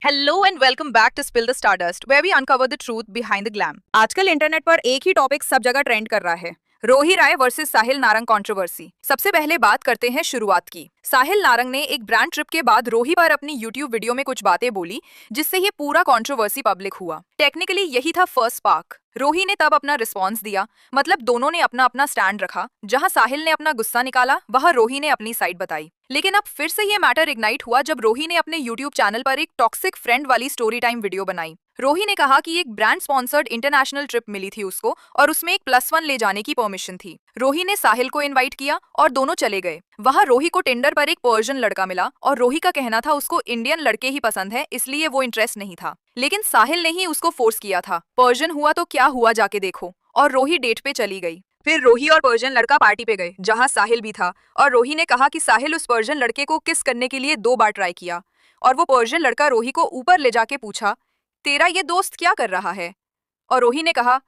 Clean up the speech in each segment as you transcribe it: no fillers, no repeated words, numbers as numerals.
Hello and welcome back to Spill the Stardust, where we uncover the truth behind the glam. आजकल internet पर एक ही topic सब जगह trend कर रहा है। रोही राय वर्सेस साहिल नारंग कंट्रोवर्सी। सबसे पहले बात करते हैं शुरुआत की। साहिल नारंग ने एक ब्रांड ट्रिप के बाद रोही पर अपनी यूट्यूब वीडियो में कुछ बातें बोली, जिससे ये पूरा कंट्रोवर्सी पब्लिक हुआ। टेक्निकली यही था फर्स्ट स्पार्क। रोही ने तब अपना रिस्पॉन्स दिया, मतलब दोनों ने अपना अपना स्टैंड रखा। जहां साहिल ने अपना गुस्सा निकाला, वहां रोही ने अपनी साइड बताई। लेकिन अब फिर से ये मैटर इग्नाइट हुआ जब रोही ने अपने यूट्यूब चैनल पर एक टॉक्सिक फ्रेंड वाली स्टोरी टाइम वीडियो बनाई। रोही ने कहा कि एक ब्रांड स्पॉन्सर्ड इंटरनेशनल ट्रिप मिली थी उसको और उसमें एक +1 ले जाने की परमिशन थी। रोही ने साहिल को इनवाइट किया और दोनों चले गए। वहां रोही को टिंडर पर एक पर्शियन लड़का मिला और रोही का कहना था उसको इंडियन लड़के ही पसंद है, इसलिए वो इंटरेस्ट नहीं था। लेकिन साहिल ने ही उसको फोर्स किया था। पर्शियन हुआ तो क्या हुआ जाके देखो। और रोही डेट पे चली गई। फिर रोही और पर्शियन लड़का पार्टी पे गए, जहां साहिल भी था। और रोही ने कहा कि साहिल उस पर्शियन लड़के को किस करने के लिए 2 बार ट्राई किया। और वो पर्शियन लड़का रोही को ऊपर ले जाके पूछा, तेरा ये दोस्त क्या कर रहा है? और रोही ने कहा,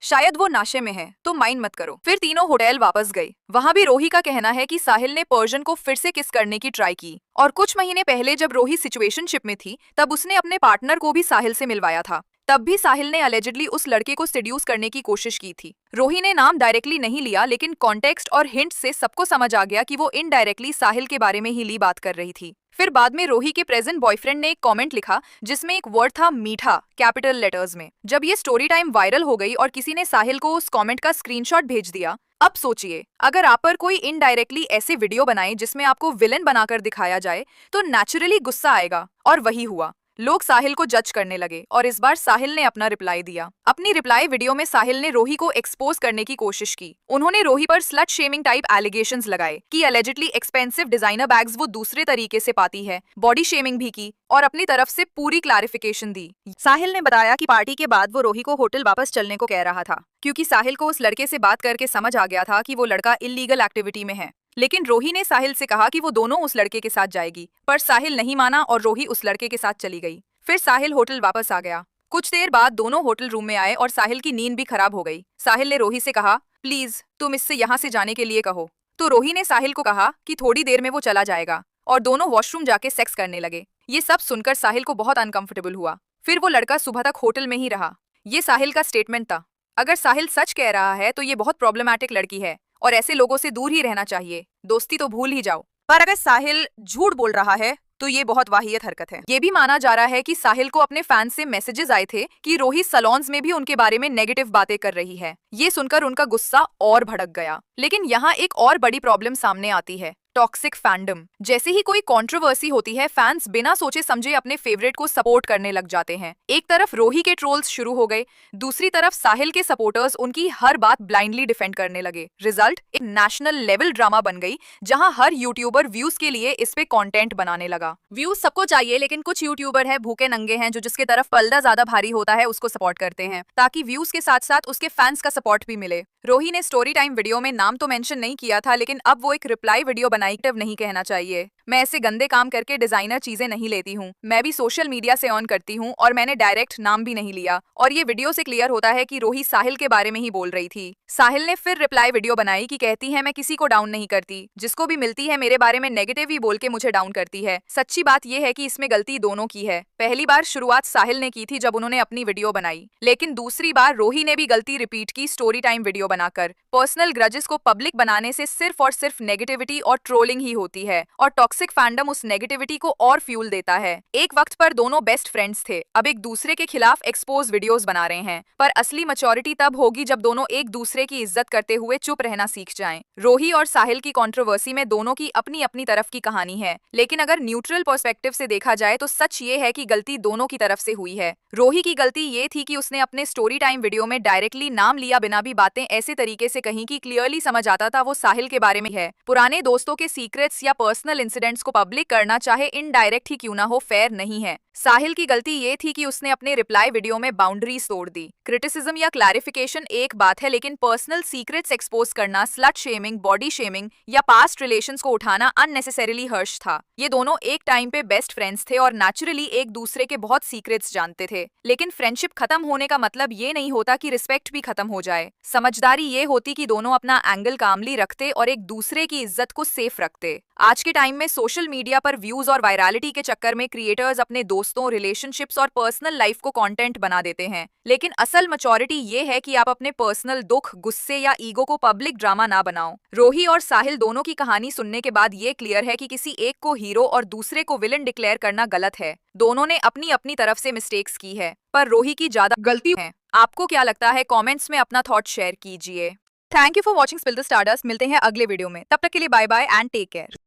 शायद वो नाशे में है, तो माइंड मत करो। फिर तीनों होटल वापस गए। वहां भी रोही का कहना है कि साहिल ने पर्शियन को फिर से किस करने की ट्राई की। और कुछ महीने पहले जब रोही सिचुएशनशिप में थी, तब उसने अपने पार्टनर को भी साहिल से मिलवाया था। तब भी साहिल ने अलेजिडली उस लड़के को सेड्यूस करने की कोशिश की थी। रोही ने नाम डायरेक्टली नहीं लिया, लेकिन कॉन्टेक्स्ट और हिंट से सबको समझ आ गया कि वो इनडायरेक्टली साहिल के बारे में ही बात कर रही थी। फिर बाद में रोही के प्रेजेंट बॉयफ्रेंड ने एक कमेंट लिखा, जिसमें एक वर्ड था मीठा, कैपिटल लेटर्स में। जब ये स्टोरी टाइम वायरल हो गई और किसी ने साहिल को उस कमेंट का स्क्रीनशॉट भेज दिया। अब सोचिए, अगर आप पर कोई इनडायरेक्टली ऐसे वीडियो बनाए जिसमें आपको विलेन बनाकर दिखाया जाए, तो नेचुरली गुस्सा आएगा। और वही हुआ। लोग साहिल को जज करने लगे और इस बार साहिल ने अपना रिप्लाई दिया। अपनी रिप्लाई वीडियो में साहिल ने रोही को एक्सपोज करने की कोशिश की। उन्होंने रोही पर स्लट शेमिंग टाइप एलिगेशंस लगाए कि अलेजिडली एक्सपेंसिव डिजाइनर बैग्स वो दूसरे तरीके से पाती है, बॉडी शेमिंग भी की और अपनी तरफ से पूरी क्लैरिफिकेशन दी। साहिल ने बताया कि पार्टी के बाद वो रोही को होटल वापस चलने को कह रहा था, क्योंकि साहिल को उस लड़के से बात करके समझ आ गया था कि वो लड़का इल्लीगल एक्टिविटी में है। लेकिन रोही ने साहिल से कहा कि वो दोनों उस लड़के के साथ जाएगी, पर साहिल नहीं माना और रोही उस लड़के के साथ चली गई। फिर साहिल होटल वापस आ गया। कुछ देर बाद दोनों होटल रूम में आए और साहिल की नींद भी खराब हो गई। साहिल ने रोही से कहा, प्लीज तुम इससे यहाँ से जाने के लिए कहो। तो रोही ने साहिल को कहा कि थोड़ी देर में वो चला जाएगा और दोनों वॉशरूम जाके सेक्स करने लगे। ये सब सुनकर साहिल को बहुत अनकंफर्टेबल हुआ। फिर वो लड़का सुबह तक होटल में ही रहा। ये साहिल का स्टेटमेंट था। अगर साहिल सच कह रहा है तो ये बहुत प्रॉब्लमैटिक लड़की है और ऐसे लोगों से दूर ही रहना चाहिए। दोस्ती तो भूल ही जाओ। पर अगर साहिल झूठ बोल रहा है तो ये बहुत वाहियत हरकत है। ये भी माना जा रहा है कि साहिल को अपने फैंस से मैसेजेस आए थे कि रोही सलोन्स में भी उनके बारे में नेगेटिव बातें कर रही है। ये सुनकर उनका गुस्सा और भड़क गया। लेकिन यहाँ एक और बड़ी प्रॉब्लम सामने आती है, टॉक्सिक फैंडम। जैसे ही कोई कंट्रोवर्सी होती है, फैंस बिना सोचे समझे अपने फेवरेट को सपोर्ट करने लग जाते हैं। एक तरफ रोही के ट्रोल्स शुरू हो गए, दूसरी तरफ साहिल के सपोर्टर्स उनकी हर बात ब्लाइंडली डिफेंड करने लगे। रिजल्ट एक नेशनल लेवल ड्रामा बन गई, जहां हर यूट्यूबर व्यूज के लिए इस पे कंटेंट बनाने लगा। व्यूज सबको चाहिए, लेकिन कुछ यूट्यूबर है भूखे नंगे हैं जो जिसके तरफ पलड़ा ज्यादा भारी होता है उसको सपोर्ट करते हैं, ताकि व्यूज के साथ साथ उसके फैंस का सपोर्ट भी मिले। रोही ने स्टोरी टाइम वीडियो में नाम तो मेंशन नहीं किया था, लेकिन अब वो एक रिप्लाई वीडियो बनाई। नहीं कहना चाहिए। मैं ऐसे गंदे काम करके डिजाइनर चीजें नहीं लेती हूँ। मैं भी सोशल मीडिया से ऑन करती हूँ और मैंने डायरेक्ट नाम भी नहीं लिया। और ये वीडियो से क्लियर होता है कि रोही साहिल के बारे में ही बोल रही थी। साहिल ने फिर रिप्लाई वीडियो बनाई कि कहती है, मैं किसी को डाउन नहीं करती, जिसको भी मिलती है मेरे बारे में नेगेटिव ही बोल के मुझे डाउन करती है। सच्ची बात यह है कि इसमें गलती दोनों की है। पहली बार शुरुआत साहिल ने की थी जब उन्होंने अपनी वीडियो बनाई, लेकिन दूसरी बार रोही ने भी गलती रिपीट की स्टोरी टाइम वीडियो बनाकर। पर्सनल ग्रजेस को पब्लिक बनाने से सिर्फ और सिर्फ नेगेटिविटी और ट्रोलिंग ही होती है और टॉक्सिक फैंडम उस नेगेटिविटी को और फ्यूल देता है। एक वक्त पर दोनों बेस्ट फ्रेंड्स थे, अब एक दूसरे के खिलाफ एक्सपोज वीडियोस बना रहे हैं। पर असली मैच्योरिटी तब होगी जब दोनों एक दूसरे की इज्जत करते हुए चुप रहना सीख जाएं। रोही और साहिल की कंट्रोवर्सी में दोनों की अपनी अपनी तरफ की कहानी है, लेकिन अगर न्यूट्रल पर्सपेक्टिव से देखा जाए तो सच ये है कि गलती दोनों की तरफ से हुई है। रोही की गलती ये थी कि उसने अपने स्टोरी टाइम वीडियो में डायरेक्टली नाम लिया बिना भी बातें ऐसे तरीके से कहीं कि क्लियरली समझ आता था वो साहिल के बारे में है। पुराने दोस्तों के सीक्रेट्स या पर्सनल इंसिडेंट्स को पब्लिक करना, चाहे इनडायरेक्ट ही क्यों ना हो, फेयर नहीं है। साहिल की गलती ये थी कि उसने अपने रिप्लाई वीडियो में बाउंड्रीज तोड़ दी। क्रिटिसिज्म या क्लैरिफिकेशन एक बात है, लेकिन पर्सनल सीक्रेट्स एक्सपोज करना, स्लट शेमिंग, बॉडी शेमिंग या पास्ट रिलेशंस को उठाना अननेसेसरीली हर्श था। ये दोनों एक टाइम पे बेस्ट फ्रेंड्स थे और नेचुरली एक दूसरे के बहुत सीक्रेट्स जानते थे। लेकिन फ्रेंडशिप खत्म होने का मतलब ये नहीं होता कि रिस्पेक्ट भी खत्म हो जाए। समझदारी ये होती कि दोनों अपना एंगल कामली रखते और एक दूसरे की इज्जत को सेफ रखते। आज के टाइम में सोशल मीडिया पर व्यूज और वायरलिटी के चक्कर में क्रिएटर्स अपने दोस्तों दोस्तों, रिलेशनशिप्स और पर्सनल लाइफ को कंटेंट बना देते हैं। लेकिन असल मैच्योरिटी ये है कि आप अपने पर्सनल दुख, गुस्से या ईगो को पब्लिक ड्रामा ना बनाओ। रोही और साहिल दोनों की कहानी सुनने के बाद ये क्लियर है कि किसी एक को हीरो और दूसरे को विलन डिक्लेयर करना गलत है। दोनों ने अपनी अपनी तरफ से मिस्टेक्स की है, पर रोही की ज्यादा गलती है। आपको क्या लगता है? कमेंट्स में अपना थॉट शेयर कीजिए। Thank you for watching spill the stardust. मिलते हैं अगले वीडियो में, तब तक के लिए bye bye and take care.